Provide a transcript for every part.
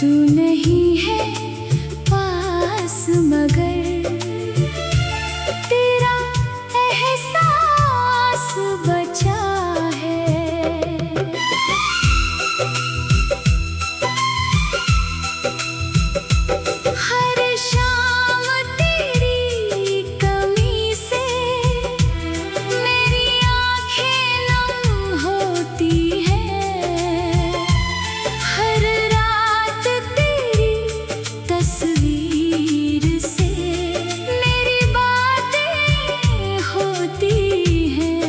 तू नहीं है पास मगर तेरा एहसास बचा है। हर शाम तेरी कमी से मेरी आँखें नम होती हैं। हर रात तेरी तस्वीर से मेरी बातें होती हैं।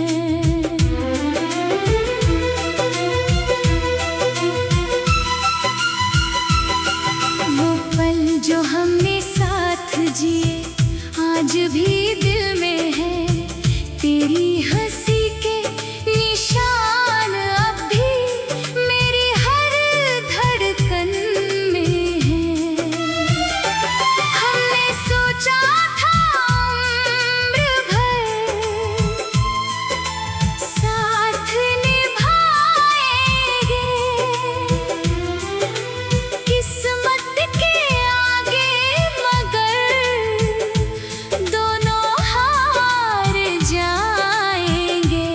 वो पल जो हमने साथ जिए आज भी दिल में है। तेरी हंसी के निशान अब भी मेरी हर धड़कन में है। हमने सोचा था उम्र भर साथ निभाएंगे। किस्मत के आगे मगर दोनों हार जाएंगे।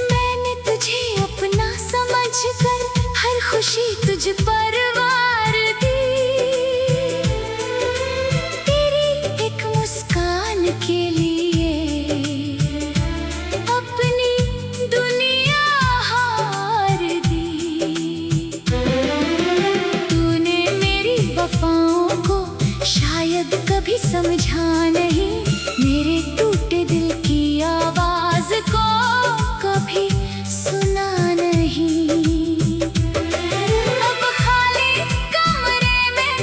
मैंने तुझे अपना समझकर हर खुशी तुझ पर वार दी। तेरी एक मुस्कान के लिए अपनी दुनिया हार दी। तूने मेरी वफाओं को शायद कभी समझा नहीं। मेरे टूटे दिल की आवाज को कभी सुना नहीं। अब खाली कमरे में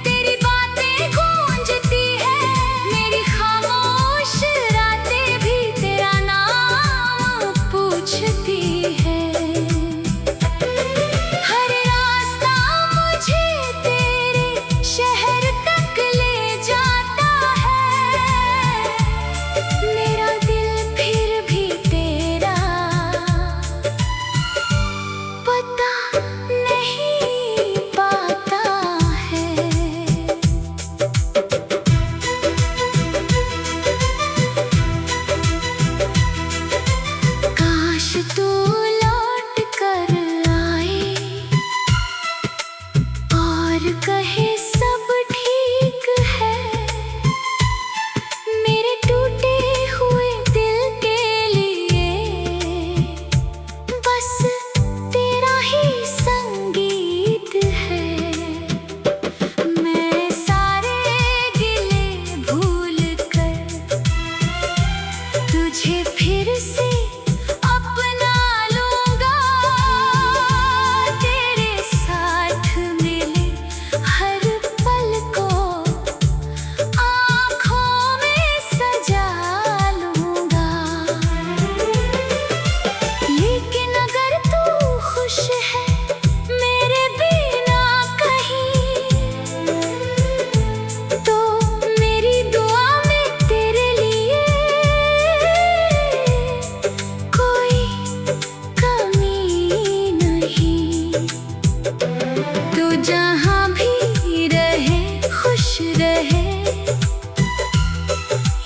तेरी बातें गूंजती है। मेरी खामोश रातें भी तेरा नाम पूछती है। हर रास्ता मुझे तेरे शहर तक ले जाता है। मेरा दिल फिर भी तेरा पता नहीं पाता है। काश तू लौट कर आए और कहे सब ठीक है। मेरे टूटे हुए दिल के लिए बस तेरा ही संगीत है। मैं सारे गिले भूल कर तुझे फिर से अपना लूंगा। तेरे साथ मिले हर पल को आँखों में सजा लूंगा। लेकिन अगर तू खुश है मेरे बिना कहीं तो मेरी दुआ में तेरे लिए कोई कमी नहीं। तू जहाँ भी रहे खुश रहे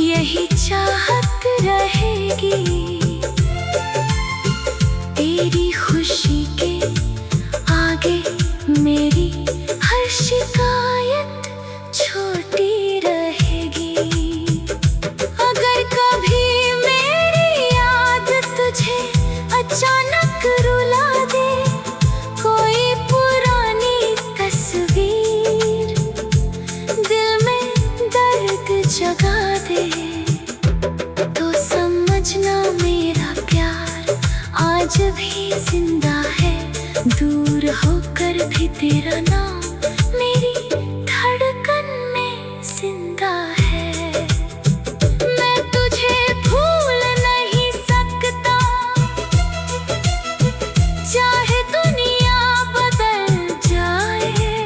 यही चाहत रहेगी। तेरी खुशी के आगे मेरी हर शिकायत छोटी रहेगी। अगर कभी मेरी याद तुझे अचानक रुला दे, कोई पुरानी तस्वीर दिल में दर्द जगा दे, तो समझना मेरा प्यार आज भी जिंदा है। दूर होकर भी तेरा नाम मेरी धड़कन में जिंदा है। मैं तुझे भूल नहीं सकता चाहे दुनिया बदल जाए।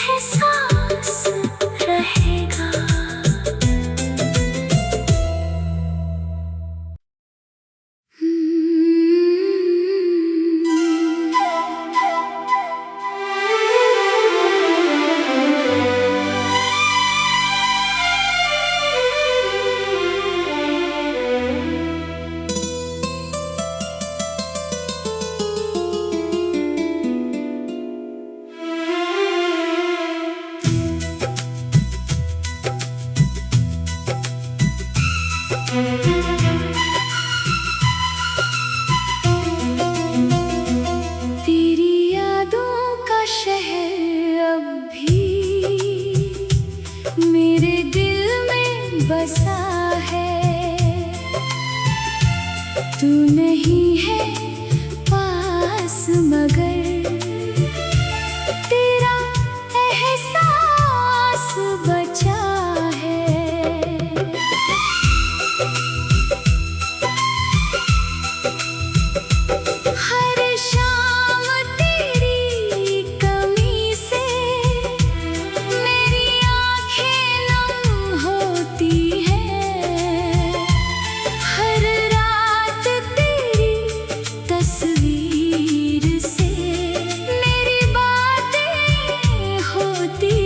एहसास रहेगा। तेरी यादों का शहर अब भी मेरे दिल में बसा है। तू नहीं है पास मगर तेरा एहसास बचा है। हर शाम तेरी कमी से मेरी आँखें नम होती हैं। हर रात तेरी तस्वीर से मेरी बातें होती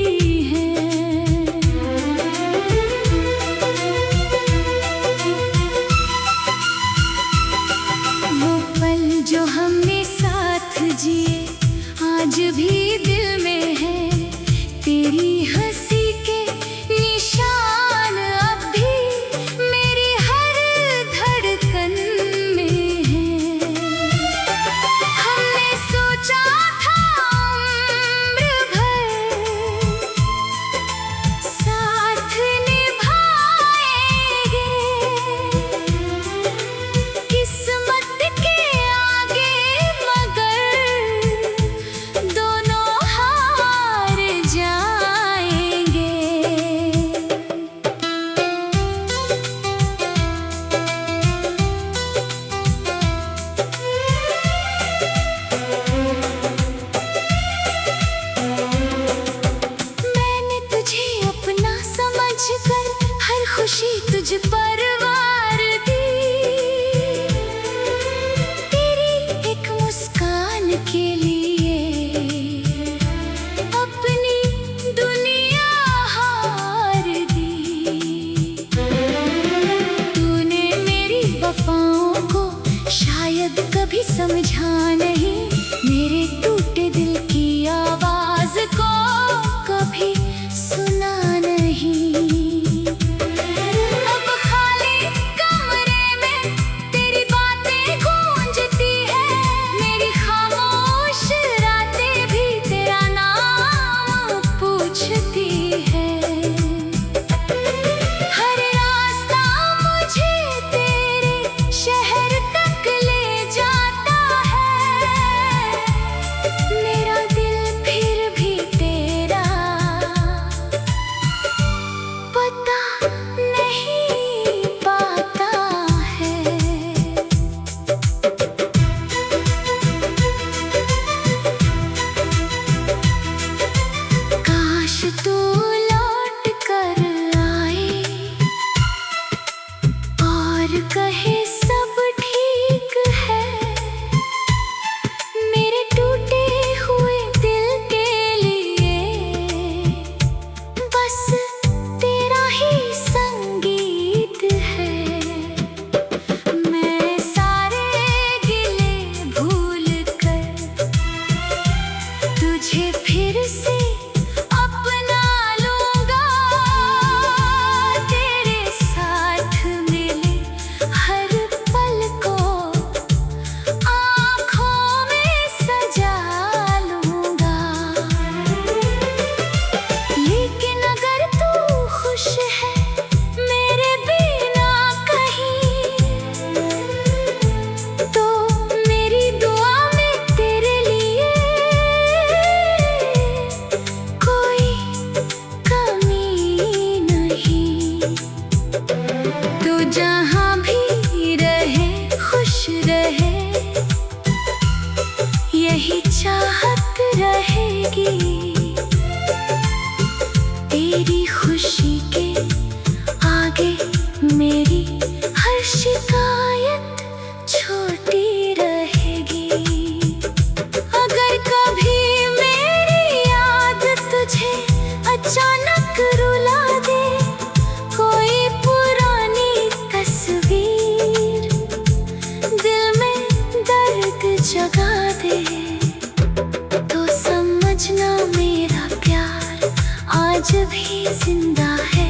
आज भी जिंदा है,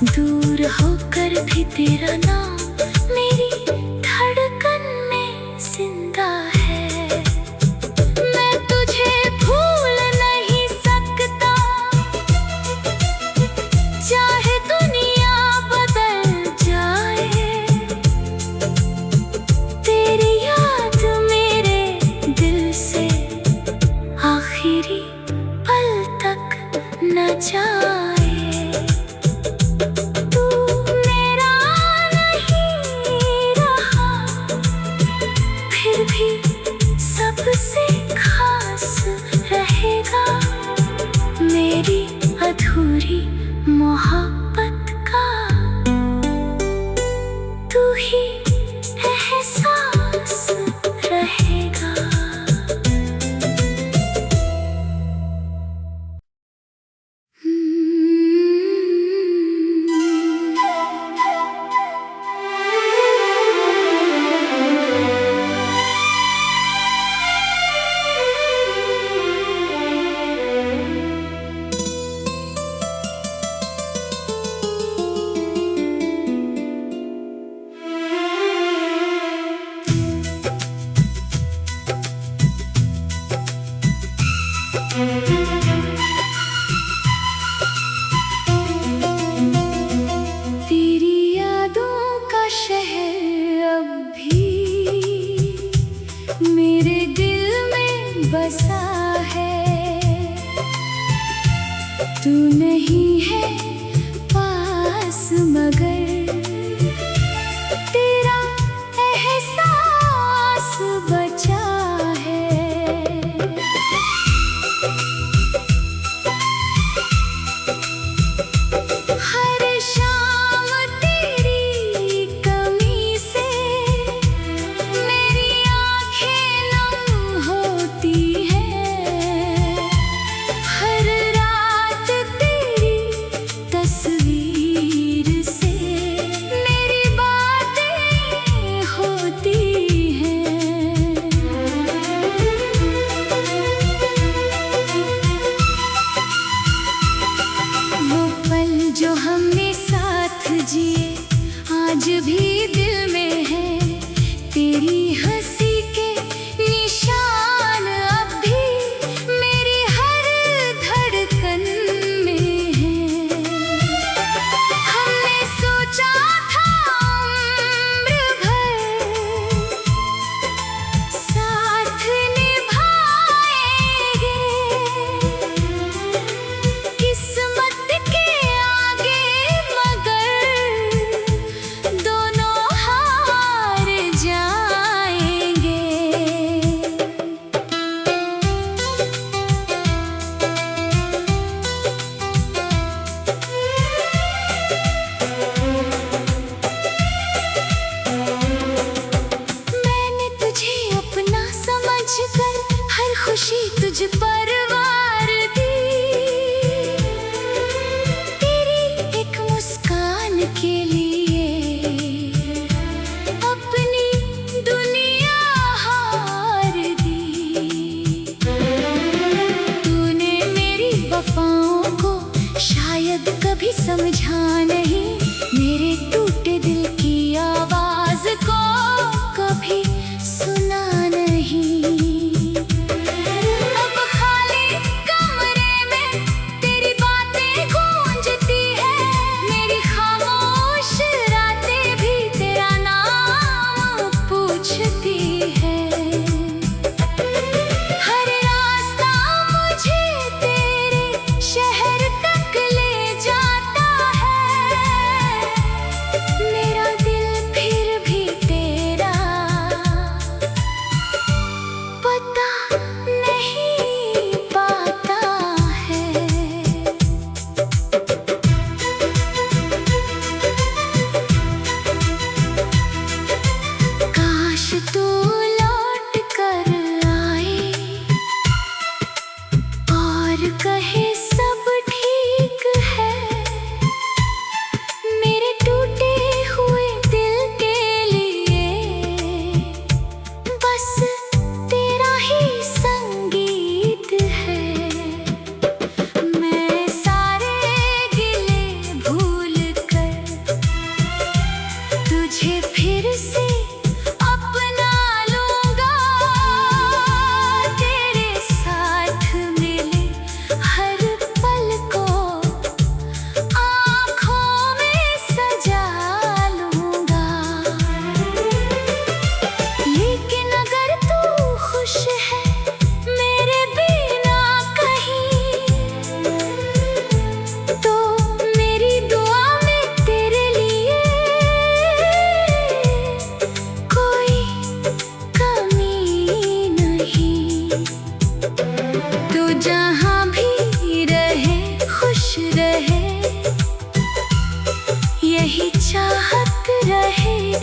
दूर होकर भी तेरा नाम मेरी धड़कन में जिंदा है। मैं तुझे भूल नहीं सकता, चाहे दुनिया बदल जाए। तेरी याद मेरे दिल से आखिरी पल तक न जाए। तू मेरा नहीं रहा, फिर भी सबसे खास रहेगा मेरी अधूरी मोहब्बत का। तू ही एहसास रहेगा। तेरी यादों का शहर अब भी मेरे दिल में बसा है। तू नहीं है पास मगर तेरा एहसास बचा है। हर शाम तेरी कमी से मेरी आँखें नम होती हैं। हर रात तेरी तस्वीर से मेरी बातें होती हैं। वो पल जो हमने साथ जिए आज भी दिल में है। तेरी हंसी के निशान अब भी मेरी हर धड़कन में है। हमने सोचा था उम्र भर साथ निभाएंगे, किस्मत के आगे मगर दोनों हार जाएंगे। मैंने तुझे अपना समझकर हर खुशी तुझ पर वार दी। तेरी एक मुस्कान के लिए अपनी दुनिया हार दी। तूने मेरी वफाओं को शायद कभी समझा नहीं, मेरे टूटे दिल की आवाज को कभी सुना नहीं। अब खाली कमरे में तेरी बातें गूंजती है, मेरी खामोश रातें भी तेरा नाम पूछती है। हर रास्ता मुझे तेरे शहर तक ले जाता है,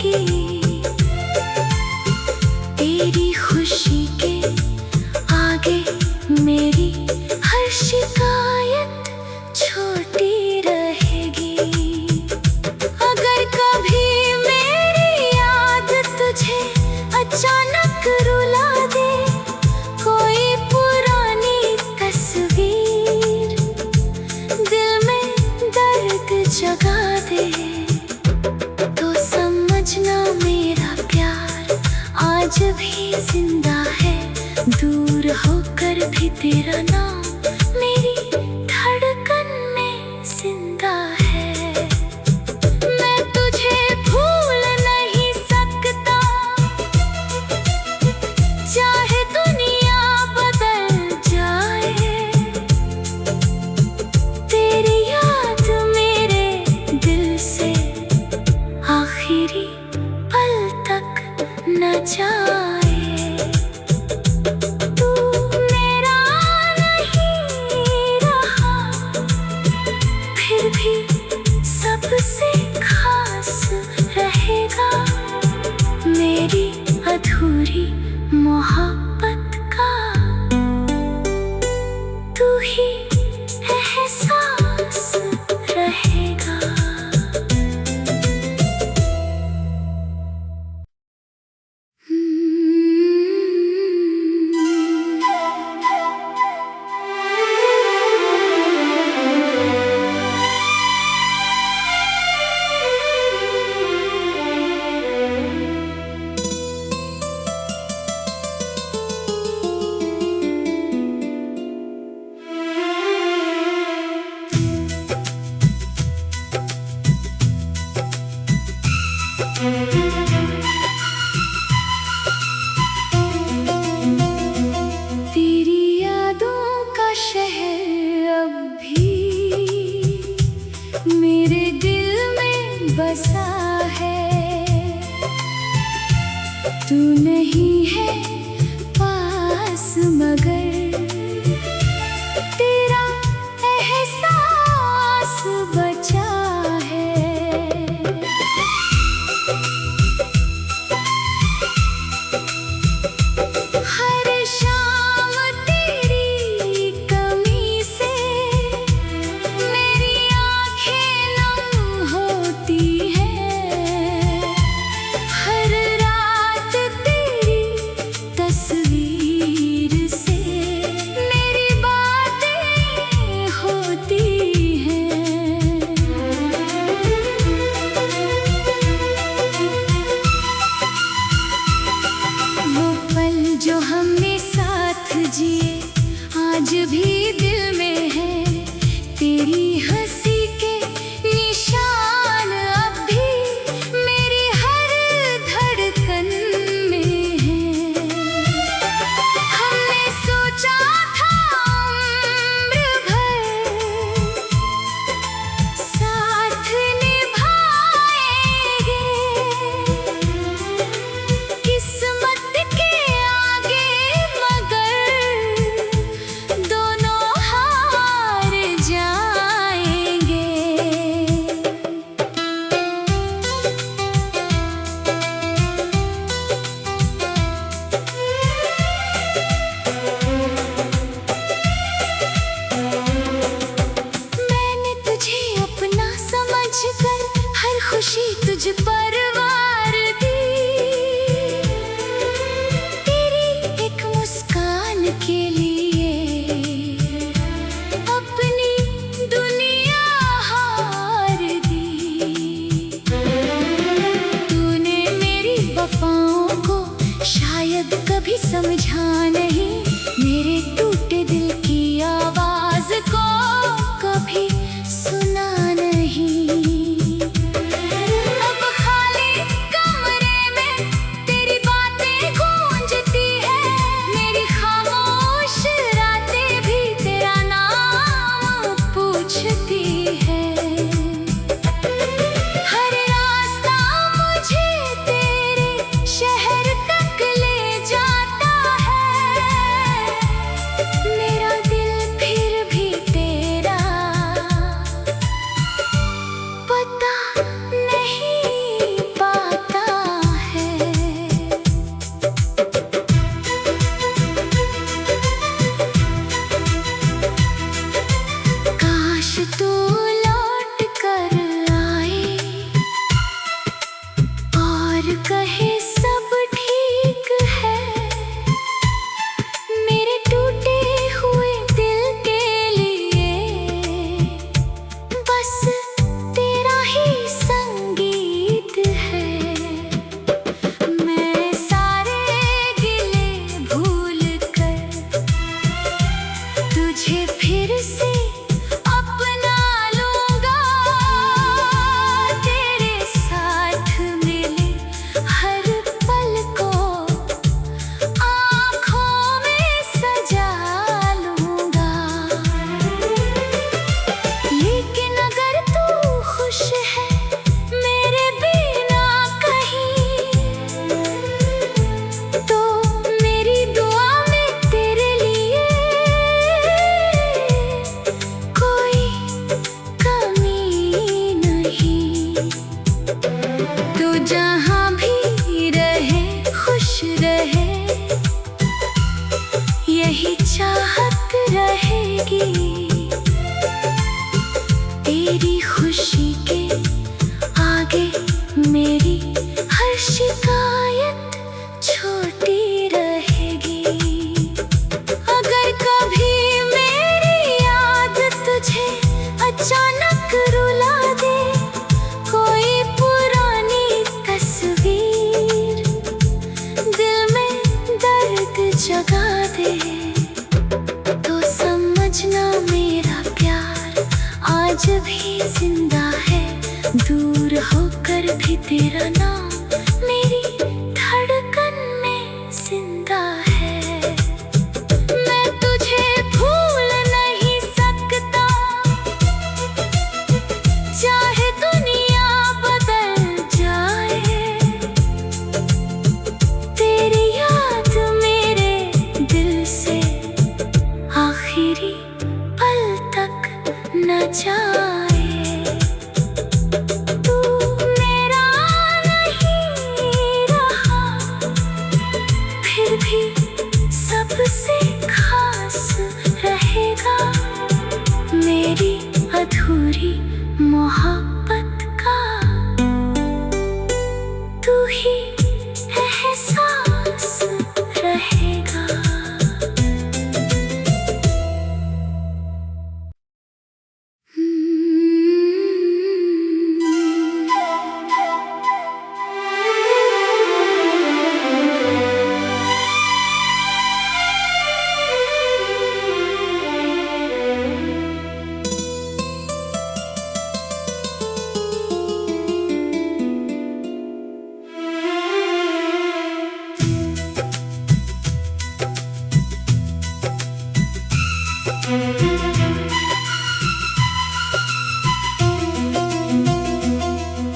रहेगी। तेरी खुशी के आगे मेरी हर शिकायत छोटी रहेगी। अगर कभी मेरी याद तुझे अचानक रुला दे, कोई पुरानी तस्वीर दिल में दर्द जगा दे, तो समझना मेरा प्यार आज भी जिंदा है। दूर होकर भी तेरा नाम मेरी धड़कन में जिंदा है। मैं तुझे भूल नहीं सकता, चाहे दुनिया बदल जाए। तेरी याद मेरे दिल से आखिरी पल तक न जाए। तू मेरा नहीं रहा, फिर भी सबसे खास रहेगा। मेरी अधूरी मोहब्बत का तू ही एहसास रहेगा। तेरी यादों का शहर अब भी मेरे दिल में बसा है। तू नहीं है पास मगर तेरा एहसास बचा है। हर शाम तेरी कमी से मेरी आँखें नम होती हैं। हर रात तेरी तस्वीर से तेरी खुशी के आगे मेरी हर शिकायत छोटी रहेगी। अगर कभी मेरी याद तुझे अचानक रुला दे, कोई पुरानी तस्वीर दिल में दर्द जगा दे, तो समझना मेरा प्यार आज भी जिंदा है। दूर होकर भी तेरा नाम मेरी धड़कन में जिंदा है। मैं तुझे भूल नहीं सकता, चाहे दुनिया बदल जाए। तेरी याद मेरे दिल से आखिरी पल तक न जाए। तू मेरा नहीं रहा, फिर भी सबसे खास रहेगा। मेरी अधूरी मोहब्बत का तू ही एहसास रहेगा।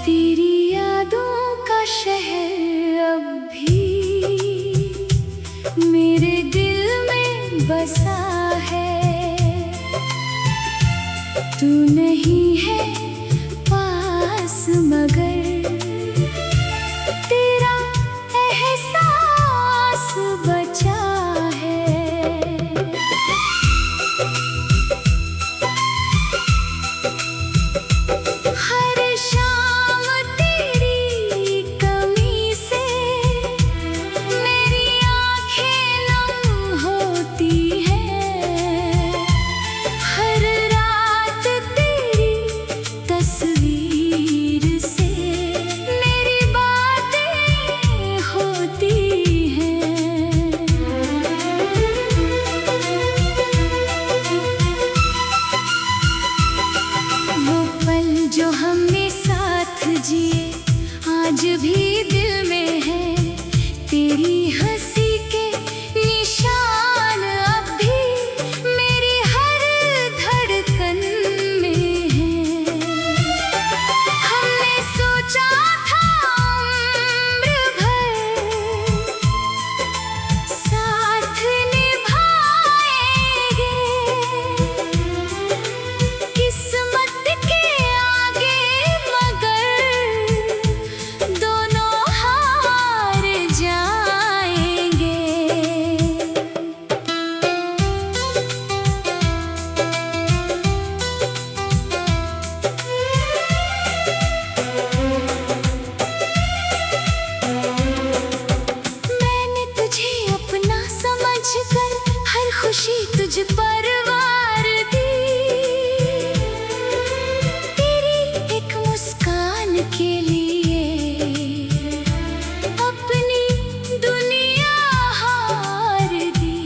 तेरी यादों का शहर अब भी मेरे दिल में बसा है। तू नहीं है पास मगर तेरा एहसास बचा है। हर शाम तेरी कमी से मेरी आँखें नम होती हैं। हर रात तेरी तस्वीर से मेरी बातें होती हैं। वो पल जो हमने साथ जिए आज भी दिल में है। तेरी हंसी के निशान अब भी मेरी हर धड़कन में है। हमने सोचा था उम्र भर साथ निभाएंगे, किस्मत के आगे मगर दोनों हार जाएंगे। मैंने तुझे अपना समझकर हर खुशी तुझ पर वार दी। तेरी एक मुस्कान के लिए अपनी दुनिया हार दी।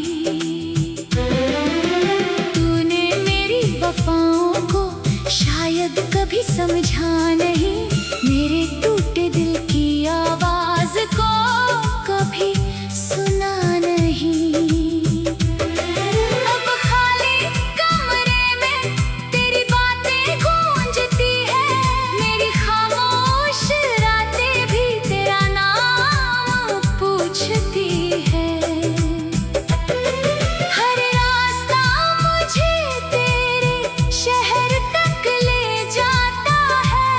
तूने मेरी वफाओं को शायद कभी समझा नहीं, मेरे टूटे दिल की आवाज को कभी सुना नहीं। अब खाली कमरे में तेरी बातें गूंजती है, मेरी खामोश रातें भी तेरा नाम पूछती है। हर रास्ता मुझे तेरे शहर तक ले जाता है।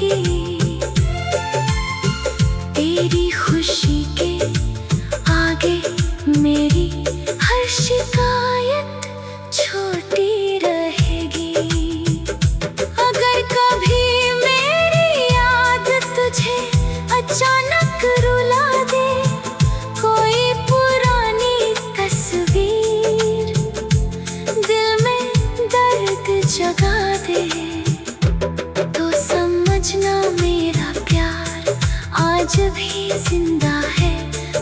रहेगी। तेरी खुशी के आगे मेरी हर शिकायत छोटी रहेगी। अगर कभी मेरी याद तुझे अचानक रुला दे, कोई पुरानी तस्वीर दिल में दर्द जगा दे, तो समझना मेरा प्यार आज भी जिंदा है।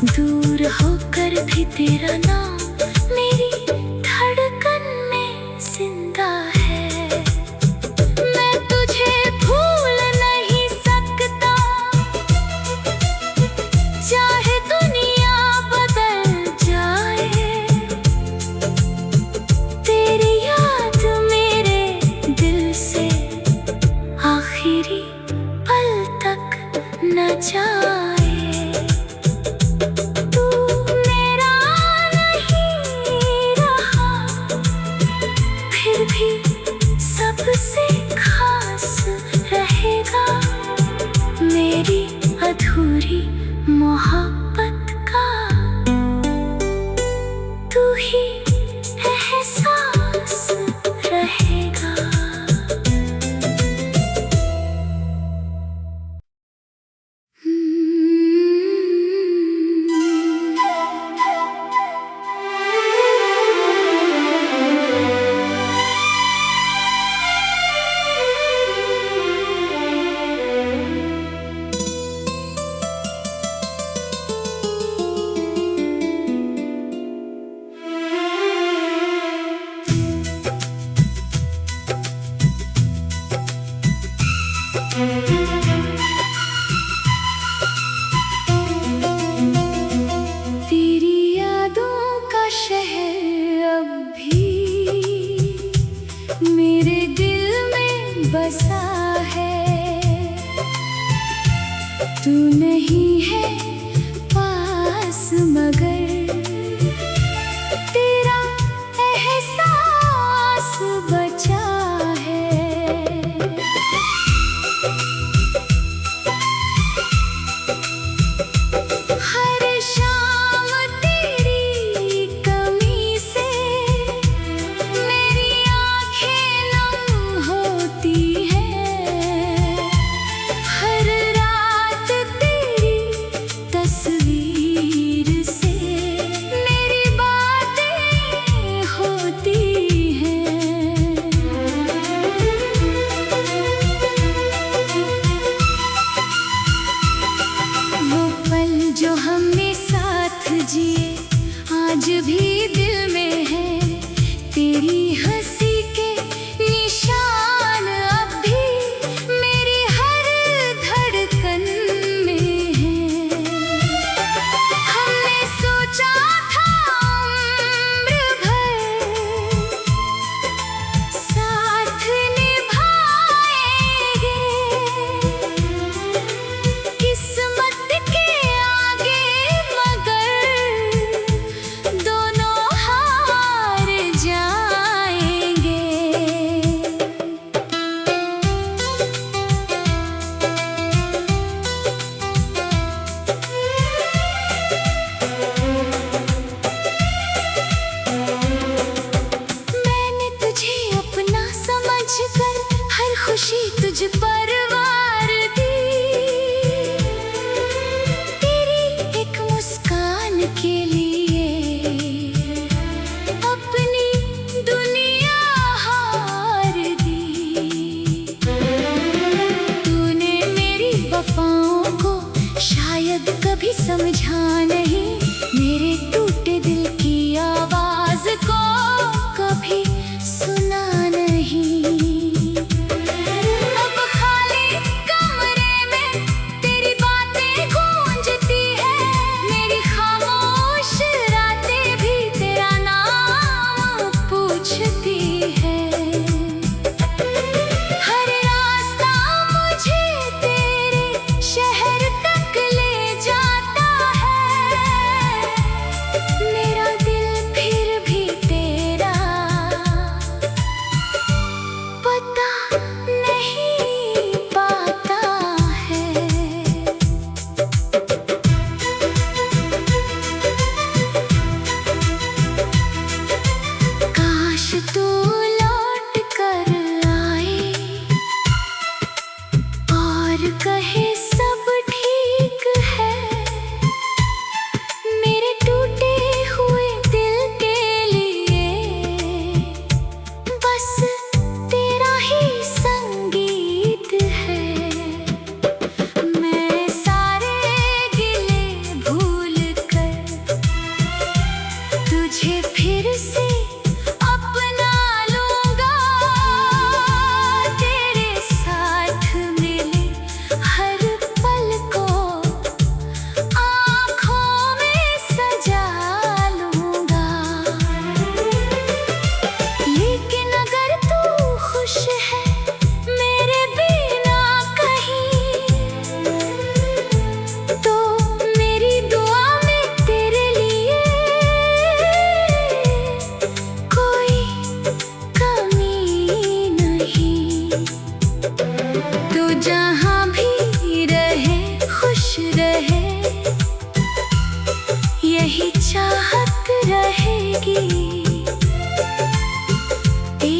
दूर होकर भी तेरा नाम मेरी धड़कन में जिंदा है। मैं तुझे भूल नहीं सकता, चाहे दुनिया बदल जाए। तेरी याद मेरे दिल से आखिरी पल तक न जाए। तू मेरा नहीं रहा, फिर भी सबसे खास रहेगा। मेरी अधूरी मोहब्बत का तू ही एहसास रहेगा। तेरी यादों का शहर अब भी मेरे दिल में बसा है। तू नहीं है पास मगर तेरा एहसास बचा है। हर शाम तेरी कमी से मेरी आँखें नम होती हैं। हर रात तेरी तस्वीर से मेरी बातें होती हैं। वो पल जो हमने साथ जिए आज भी दिल में है। तेरी हंसी के निशान अब भी मेरी हर धड़कन में है। हमने सोचा था उम्र भर साथ निभाएंगे, किस्मत के आगे मगर दोनों हार जाएंगे। मैंने तुझे अपना समझकर हर खुशी तुझ पर वार दी। तेरी एक मुस्कान के लिए अपनी दुनिया हार दी। तूने मेरी वफाओं को शायद कभी समझा नहीं, मेरे टूटे दिल की आवाज को कभी सुना नहीं। अब खाली कमरे में तेरी बातें गूंजती है, मेरी खामोश रातें भी तेरा नाम पूछती है। हर रास्ता मुझे तेरे शहर तक ले जाता है। मेरा दिल फिर भी तेरा पता नहीं पाता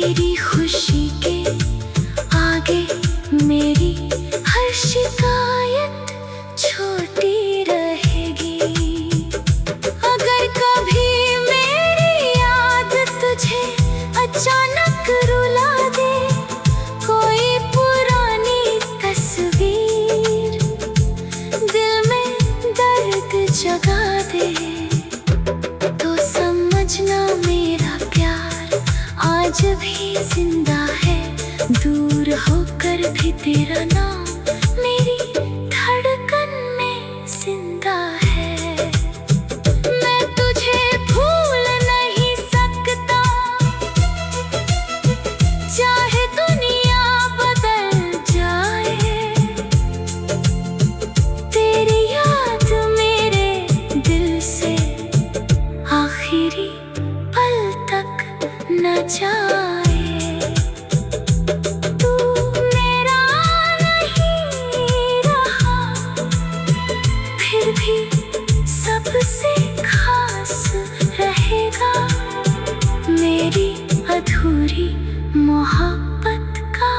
तेरी खुशी के आगे मेरी हर शिकायत छोटी रहेगी। अगर कभी मेरी याद तुझे अचानक रुला दे, कोई पुरानी तस्वीर दिल में दर्द जगा दे, तो समझना मेरा प्यार आज भी जिंदा है। दूर होकर भी तेरा नाम मेरी धड़कन में जिंदा है। मैं तुझे भूल नहीं सकता, चाहे दुनिया बदल जाए। तेरी याद मेरे दिल से आखिरी पल तक न जाए। तू मेरा नहीं रहा, फिर भी सबसे खास रहेगा। मेरी अधूरी मोहब्बत का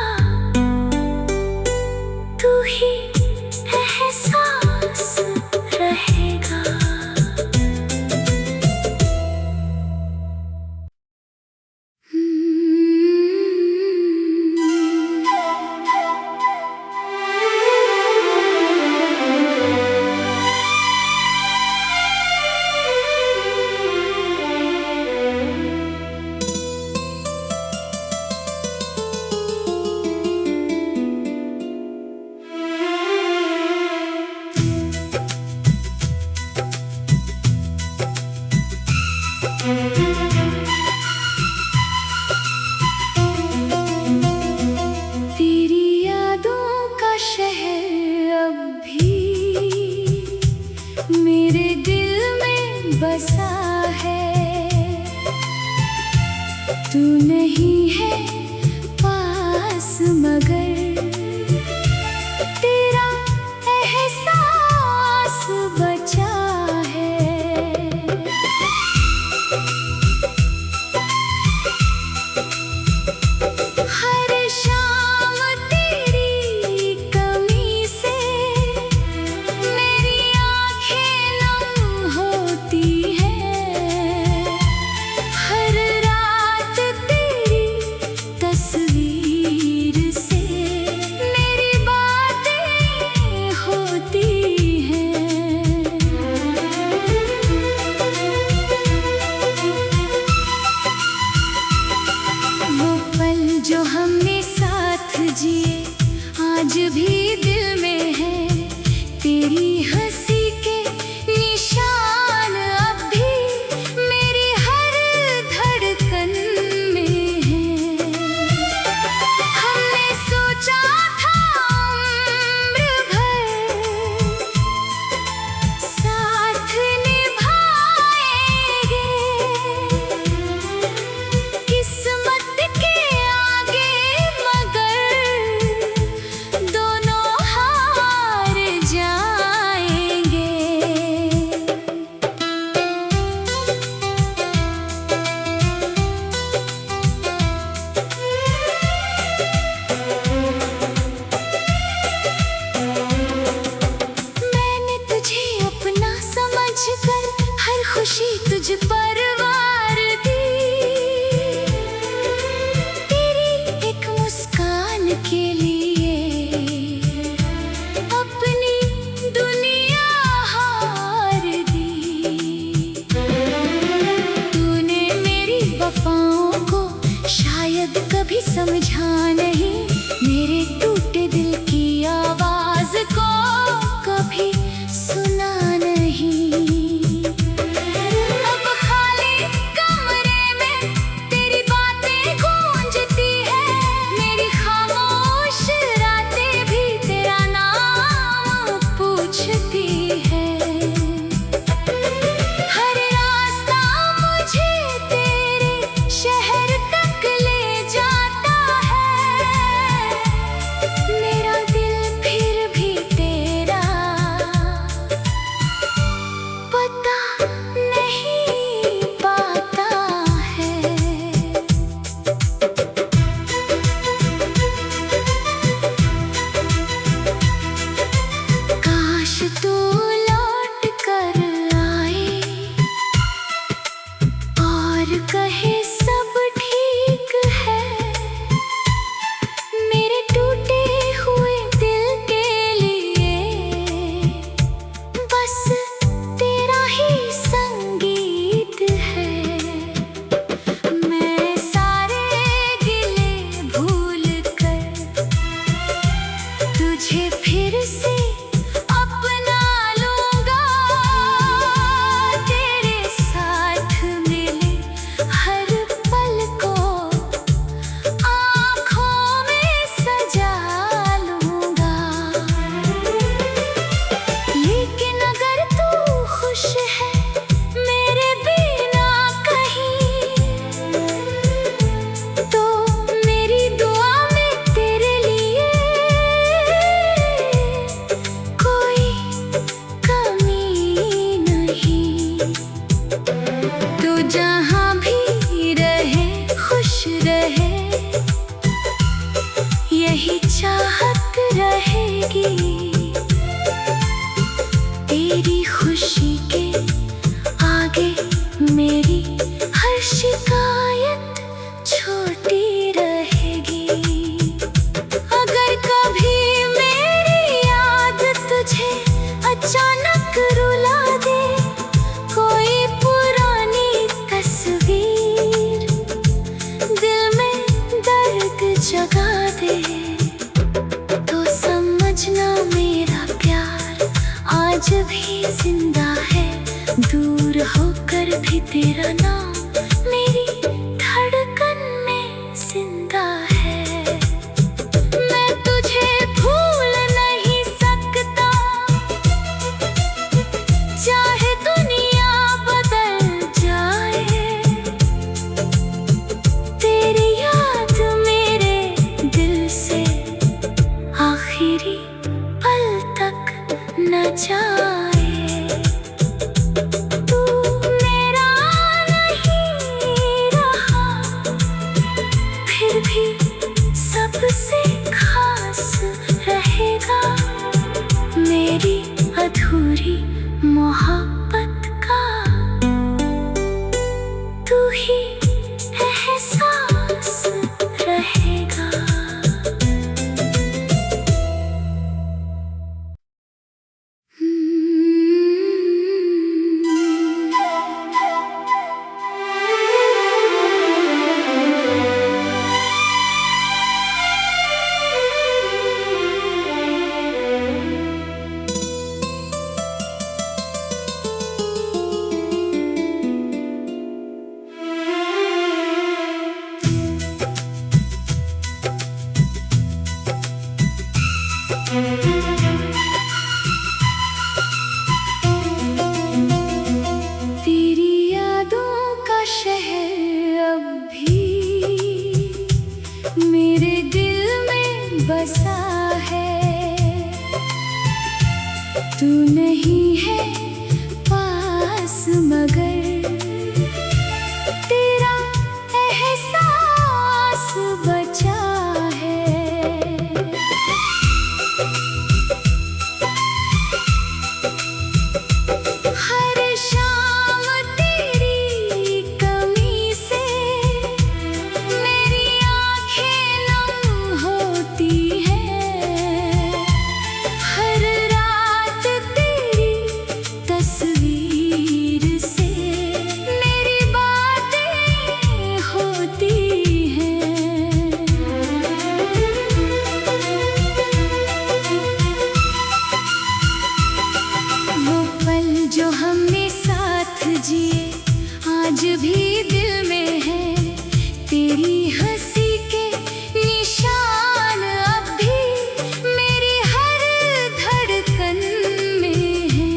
तू ही एहसास रहेगा। तेरी यादों का शहर अब भी मेरे दिल में बसा है। तू नहीं है पास मगर तेरा एहसास बचा है। हर शाम तेरी कमी से मेरी आँखें नम होती हैं। हर रात तेरी तस्वीर से मेरी बातें होती हैं। वो पल जो हमने साथ जिए आज भी दिल में है। तेरी हंसी के निशान अब भी मेरी हर धड़कन में है। हमने सोचा था उम्र भर साथ निभाएंगे, किस्मत के आगे मगर दोनों हार जाएंगे। मैंने तुझे अपना समझकर हर खुशी तुझ पर वार दी। तेरी एक मुस्कान के लिए अपनी दुनिया हार दी। तूने मेरी वफाओं को शायद कभी समझा नहीं, मेरे टूटे दिल की आवाज को कभी सुना नहीं। अब खाली कमरे में तेरी बातें गूंजती है, मेरी खामोश रातें भी तेरा नाम पूछती है। हर रास्ता मुझे तेरे शहर तक ले जाता है। रहे, यही चाहत रहेगी। तेरी खुशी के आगे मेरी हर शिकायत छोटी रहेगी। अगर कभी मेरी याद तुझे अचानक रुला दे, कोई पुरानी तस्वीर दिल में दर्द जगा दे, तो समझना मेरा प्यार आज भी जिंदा है। दूर होकर भी तेरा नाम मेरी धड़कन में जिंदा है। मैं तुझे भूल नहीं सकता, चाहे दुनिया बदल जाए। तेरी याद मेरे दिल से आखिरी पल तक न जाए। तू मेरा नहीं रहा, फिर भी सबसे खास रहेगा। मेरी अधूरी मोहब्बत का तू ही एहसास रहेगा। तेरी यादों का शहर अब भी मेरे दिल में बसा है। तू नहीं है पास मगर तेरा एहसास बचा है। हर शाम तेरी कमी से मेरी आँखें नम होती हैं। हर रात तेरी तस्वीर से मेरी बातें होती हैं। वो पल जो हमने साथ जिए आज भी दिल में है। तेरी हंसी के निशान अब भी मेरी हर धड़कन में है।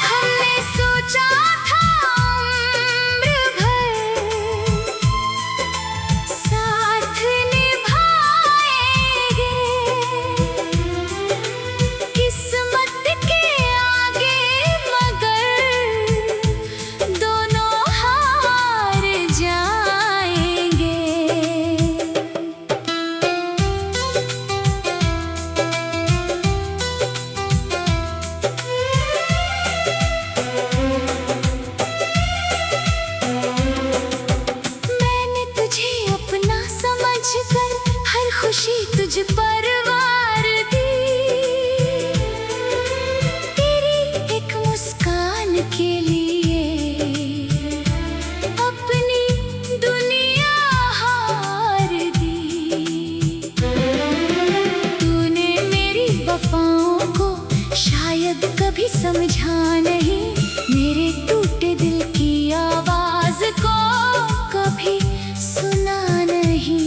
हमने सोचा था उम्र भर साथ निभाएंगे, किस्मत के आगे मगर दोनों हार जाएंगे। मैंने तुझे अपना समझकर हर खुशी तुझ पर वार दी। तेरी एक मुस्कान के लिए अपनी दुनिया हार दी। तूने मेरी वफाओं को शायद कभी समझा नहीं, मेरे टूटे दिल की आवाज को कभी सुना नहीं।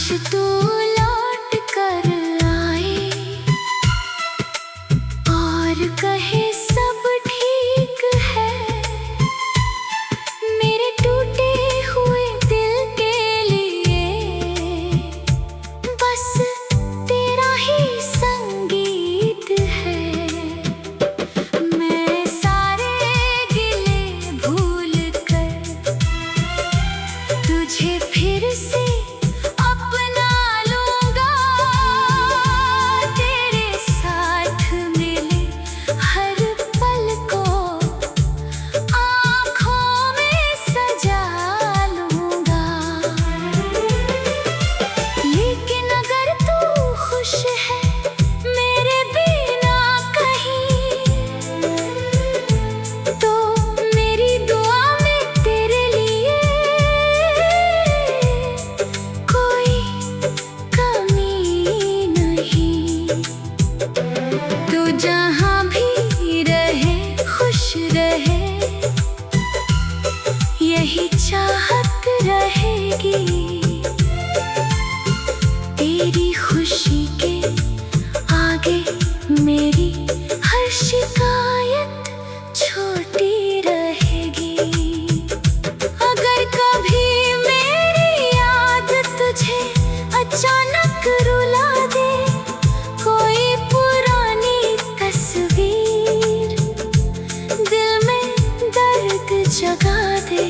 तू लौट कर आए और कहे सब ठीक है। मेरे टूटे हुए दिल के लिए बस तेरा ही संगीत है। मैं सारे गिले भूल कर तुझे फिर से अपना लूंगा। तेरे साथ मिले हर पल को आँखों में सजा लूंगा। लेकिन अगर तू खुश है मेरे बिना कहीं, तो मेरी दुआ में तेरे लिए कोई कमी नहीं। तू जहाँ भी रहे खुश रहे, यही चाहत रहेगी। तेरी खुशी के आगे मेरी हर शिकायत छोटी रहेगी। अगर कभी मेरी याद तुझे अचानक रुला दे, कोई पुरानी तस्वीर दिल में दर्द जगा दे,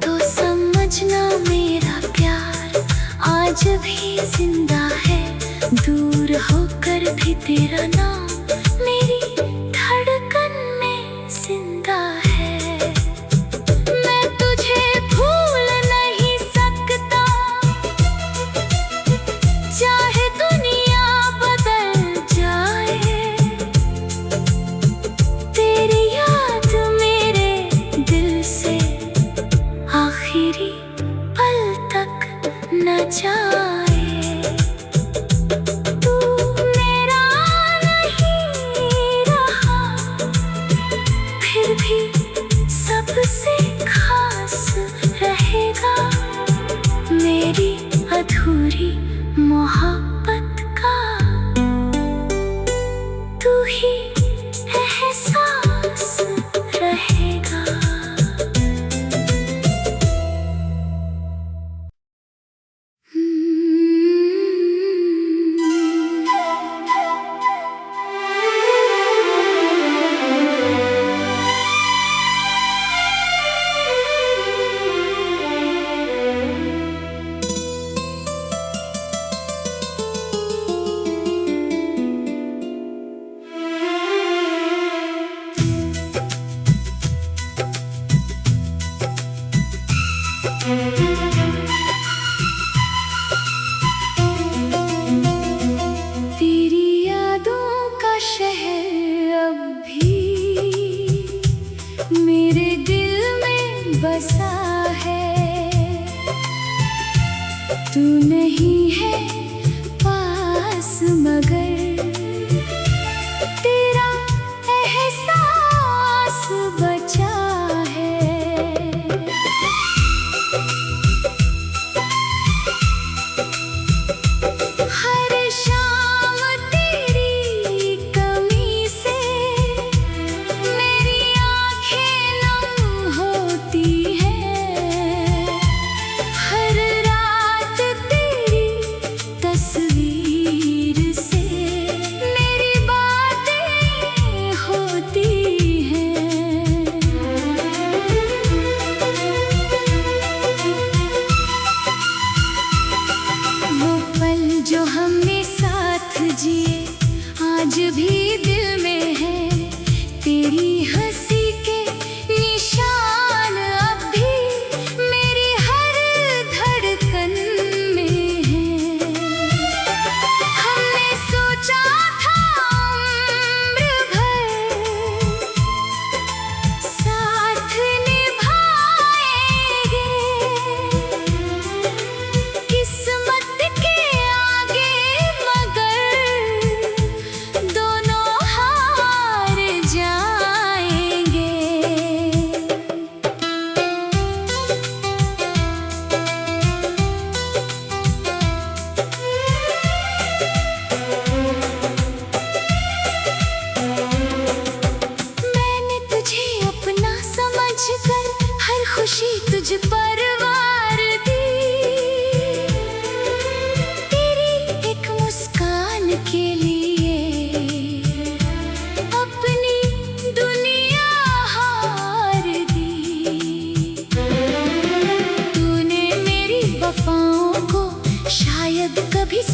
तो समझना मेरा प्यार आज भी जिंदा है। दूर होकर भी तेरा नाम मेरी धड़कन में जिंदा है। मैं तुझे भूल नहीं सकता, चाहे दुनिया बदल जाए। तेरी याद मेरे दिल से आखिरी पल तक न जाए। तू मेरा नहीं रहा, फिर भी सबसे खास रहेगा। मेरी अधूरी मोहब्बत का तू ही एहसास रहेगा। तेरी यादों का शहर अब भी मेरे दिल में बसा है। तू नहीं है पास मगर तेरा एहसास बचा है। हर शाम तेरी कमी से मेरी आँखें नम होती हैं। हर रात तेरी तस्वीर से मेरी बातें होती हैं। वो पल जो हमने साथ जिए आज भी दिल में है। तेरी हंसी के निशान अब भी मेरी हर धड़कन में है। हमने सोचा था उम्र भर साथ निभाएंगे। किस्मत के आगे मगर दोनों हार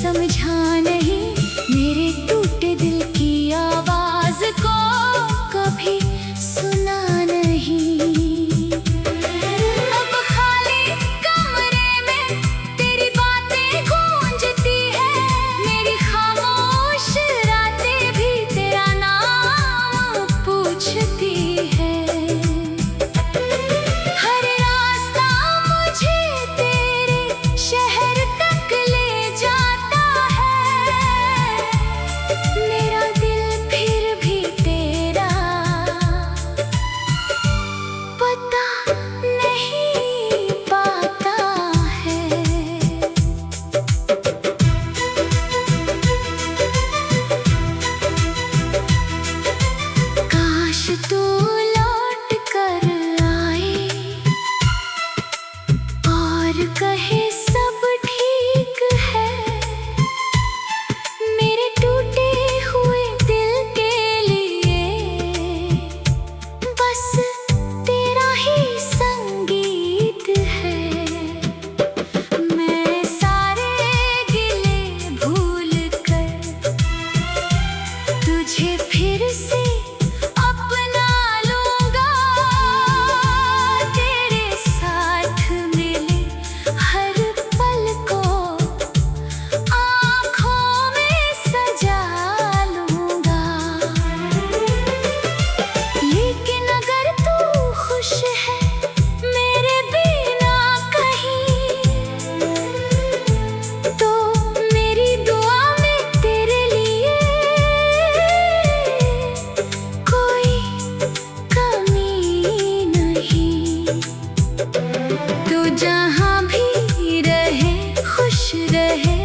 समझा नहीं, मेरे टूटे दिल की आवाज को कभी सुना नहीं। अब खाली कमरे में तेरी बातें गूंजती है, मेरी खामोश रातें भी तेरा नाम पूछती है। हर रास्ता मुझे तेरे शहर तक ले जाता है, मेरा दिल फिर भी तेरा पता नहीं पाता है। काश तू लौट कर आए और कहे सब ठीक है, मेरे टूटे हुए दिल के लिए बस तेरा ही संगीत है। मैं सारे गिले भूल कर तुझे फिर से अपना लूंगा, तेरे साथ मिले हर पल को आँखों में सजा लूंगा। लेकिन अगर तू खुश है मेरे बिना कहीं, तो मेरी दुआ में तेरे लिए कोई कमी नहीं। तू जहाँ भी रहे खुश रहे,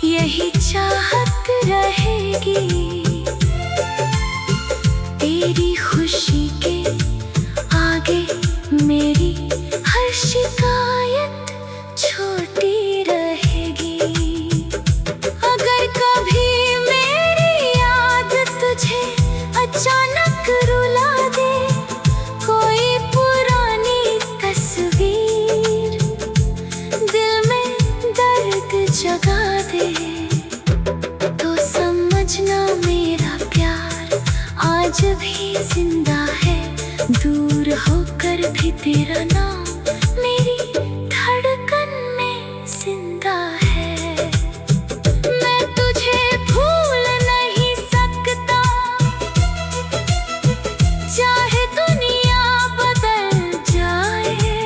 यही चाहत रहेगी। तेरी खुशी के आगे मेरी हर शिकायत छोटी रहेगी। अगर कभी मेरी याद तुझे अचानक रुला दे, कोई पुरानी तस्वीर दिल में दर्द जगा दे, तो समझना मेरा प्यार आज भी जिंदा है। दूर होकर भी तेरा नाम मेरी धड़कन में जिंदा है। मैं तुझे भूल नहीं सकता, चाहे दुनिया बदल जाए,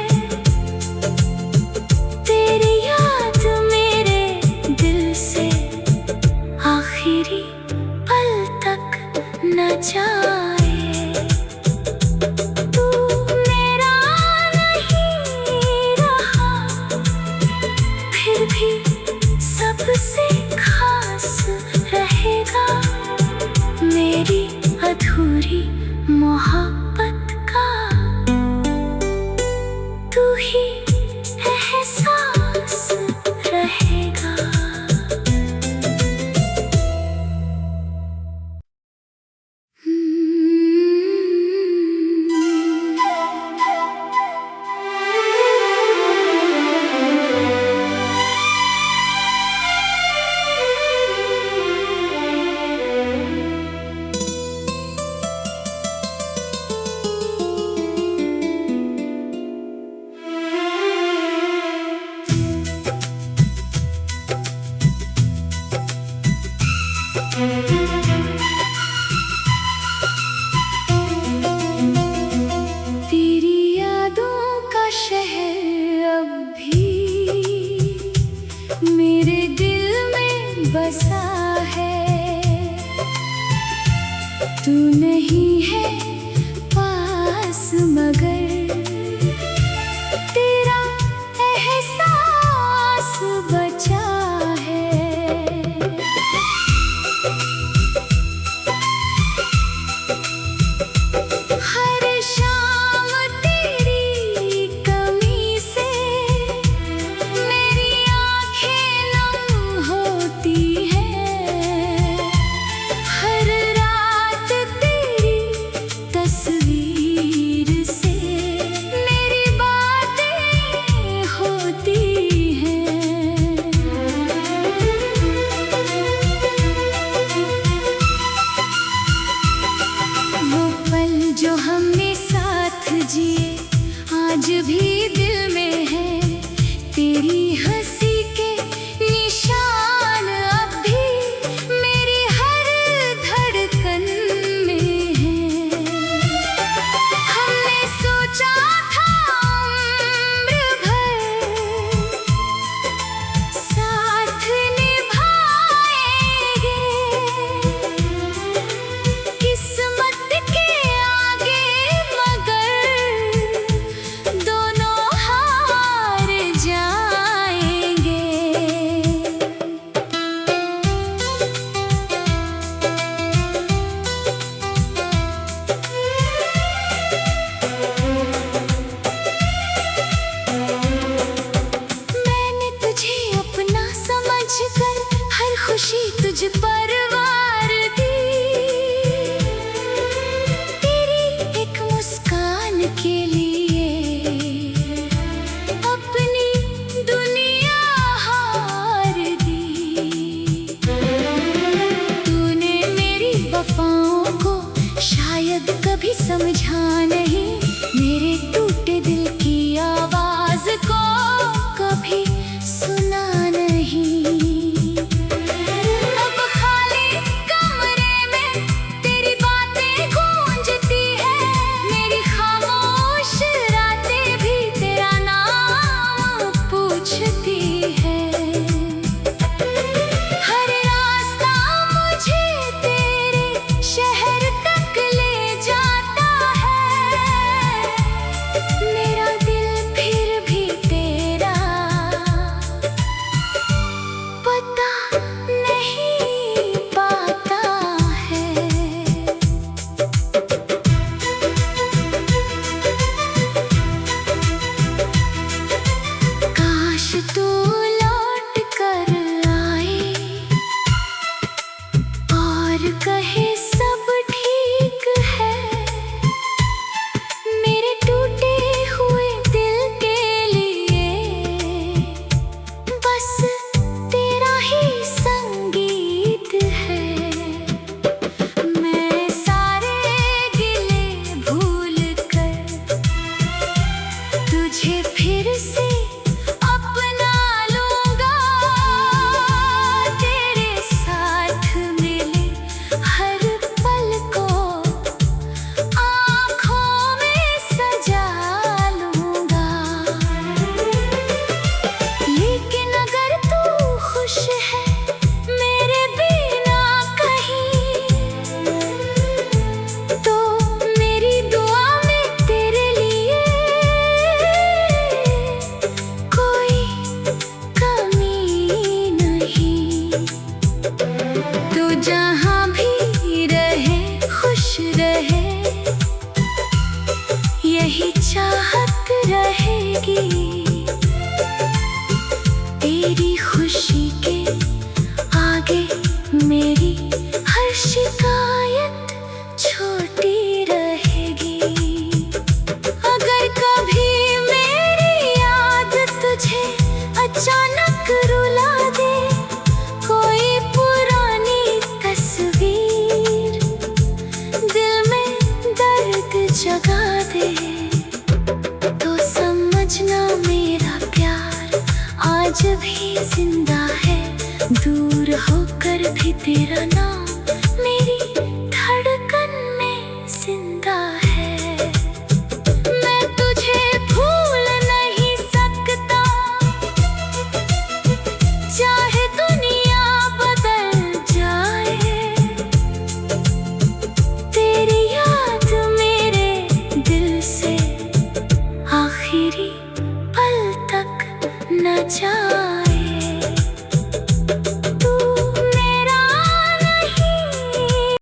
तेरी याद मेरे दिल से आखिरी पल तक न जाए। तू मेरा नहीं रहा, फिर भी सबसे खास रहेगा, मेरी अधूरी मोहब्बत का तू ही एहसास रहेगा। तेरी यादों का शहर अब भी मेरे दिल में बसा है। तू नहीं है पास मगर तेरा एहसास बचा है। हर शाम तेरी कमी से मेरी आँखें नम होती हैं। हर रात तेरी तस्वीर से खुशी तुझ पर वार दी। तेरी एक मुस्कान के लिए अपनी दुनिया हार दी। तूने मेरी वफाओं को शायद कभी समझा नहीं, मेरे टूटे दिल की आवाज को कभी सुना नहीं। अब खाली कमरे में तेरी बातें गूंजती है, मेरी खामोश रातें भी तेरा नाम पूछती है। हर रास्ता मुझे तेरे शहर तक ले जाता है, मेरा दिल फिर भी तेरा पता नहीं पाता है। काश तू लौट कर आए और कहे सब ठीक है। मेरे टूटे हुए दिल के लिए बस तेरा ही संगीत है। मैं सारे गिले भूल कर तुझे फिर से अपना लूंगा। तेरे साथ मिले हर पल को आँखों में सजा लूंगा। लेकिन अगर तू खुश है मेरे बिना कहीं, तो मेरी दुआ में तेरे लिए कोई कमी नहीं। तू जहाँ भी रहे खुश रहे, यही चाहत रहेगी। तेरी खुशी के आगे मेरी हर शिकायत छोटी रहेगी। अगर कभी मेरी याद तुझे अचानक रुला दे, कोई पुरानी तस्वीर दिल में दर्द जगा दे, तो समझना मेरा प्यार आज भी जिंदा है। दूर होकर भी तेरा नाम मेरी धड़कन में जिंदा है। मैं तुझे भूल नहीं सकता, चाहे दुनिया बदल जाए। तेरी याद मेरे दिल से आखिरी पल तक न जाए।